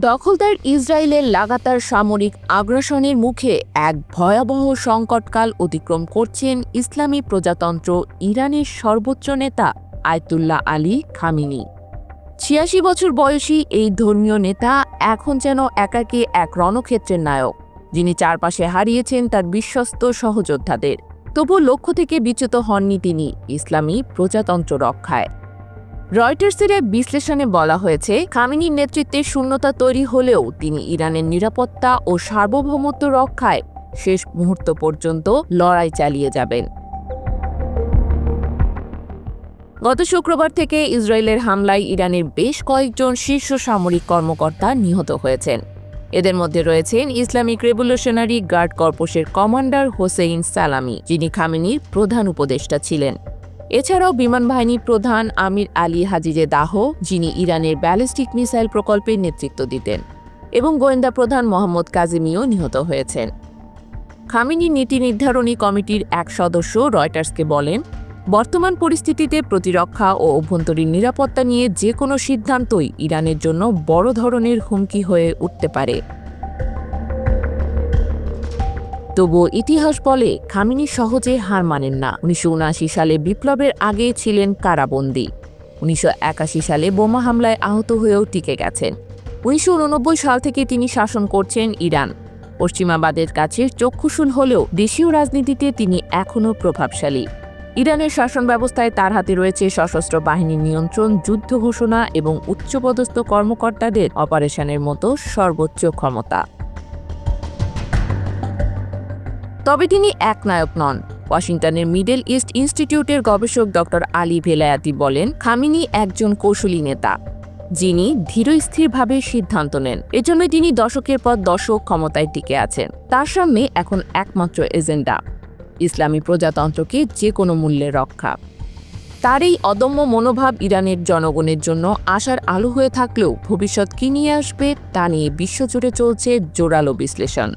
দখলদার ইসরায়েলের লাগাতার সামরিক আগ্রাসনের মুখে এক ভয়াবহ সংকটকাল অতিক্রম করছেন ইসলামী প্রজাতন্ত্র ইরানের সর্বোচ্চ নেতা আয়াতুল্লাহ আলী খামেনি। ৮৬ বছর বয়সী এই ধর্মীয় নেতা এখন যেন একাকী এক রণক্ষেত্রের নায়ক, যিনি চারপাশে হারিয়েছেন তার বিশ্বস্ত সহযোদ্ধাদের। তবু লক্ষ্য থেকে বিচ্যুত হননি তিনি ইসলামী প্রজাতন্ত্র রক্ষায়। রয়টার্সের এক বিশ্লেষণে বলা হয়েছে, খামেনির নেতৃত্বে শূন্যতা তৈরি হলেও তিনি ইরানের নিরাপত্তা ও সার্বভৌমত্ব রক্ষায় শেষ মুহূর্ত পর্যন্ত লড়াই চালিয়ে যাবেন। গত শুক্রবার থেকে ইসরায়েলের হামলায় ইরানের বেশ কয়েকজন শীর্ষ সামরিক কর্মকর্তা নিহত হয়েছেন। এদের মধ্যে রয়েছেন ইসলামিক রেভলিউশনারি গার্ড কর্পসের কমান্ডার হোসেইন সালামি, যিনি খামেনির প্রধান উপদেষ্টা ছিলেন। এছাড়াও বিমান বাহিনী প্রধান আমির আলী হাজিজে দাহ, যিনি ইরানের ব্যালিস্টিক মিসাইল প্রকল্পের নেতৃত্ব দিতেন, এবং গোয়েন্দা প্রধান মোহাম্মদ কাজেমিও নিহত হয়েছেন। খামেনির নীতি নির্ধারণী কমিটির এক সদস্য রয়টার্সকে বলেন, বর্তমান পরিস্থিতিতে প্রতিরক্ষা ও অভ্যন্তরীণ নিরাপত্তা নিয়ে যে কোনো সিদ্ধান্তই ইরানের জন্য বড় ধরনের হুমকি হয়ে উঠতে পারে। তবুও ইতিহাস বলে, খামেনি সহজে হার মানেন না। ১৯৭৯ সালে বিপ্লবের আগে ছিলেন কারাবন্দী। ১৯৮১ সালে বোমা হামলায় আহত হয়েও টিকে গেছেন। ১৯৮৯ সাল থেকে তিনি শাসন করছেন ইরান। পশ্চিমাবাদের কাছে চক্ষুশূল হলেও দেশীয় রাজনীতিতে তিনি এখনও প্রভাবশালী। ইরানের শাসন ব্যবস্থায় তার হাতে রয়েছে সশস্ত্র বাহিনীর নিয়ন্ত্রণ, যুদ্ধ ঘোষণা এবং উচ্চপদস্থ কর্মকর্তাদের অপারেশনের মতো সর্বোচ্চ ক্ষমতা। তবে তিনি একনায়ক নন। ওয়াশিংটনের মিডল ইস্ট ইনস্টিটিউটের গবেষক ডক্টর আলী ভেলায়াতি বলেন, খামেনি একজন কৌশলী নেতা, যিনি ধীরস্থিরভাবে সিদ্ধান্ত নেন। এজন্য তিনি দশকের পর দশক ক্ষমতায় টিকে আছেন। তার সামনে এখন একমাত্র এজেন্ডা ইসলামী প্রজাতন্ত্রকে যে কোনো মূল্যে রক্ষা। তার এই অদম্য মনোভাব ইরানের জনগণের জন্য আশার আলো হয়ে থাকলেও ভবিষ্যৎ কি নিয়ে আসবে তা নিয়ে বিশ্বজুড়ে চলছে জোরালো বিশ্লেষণ।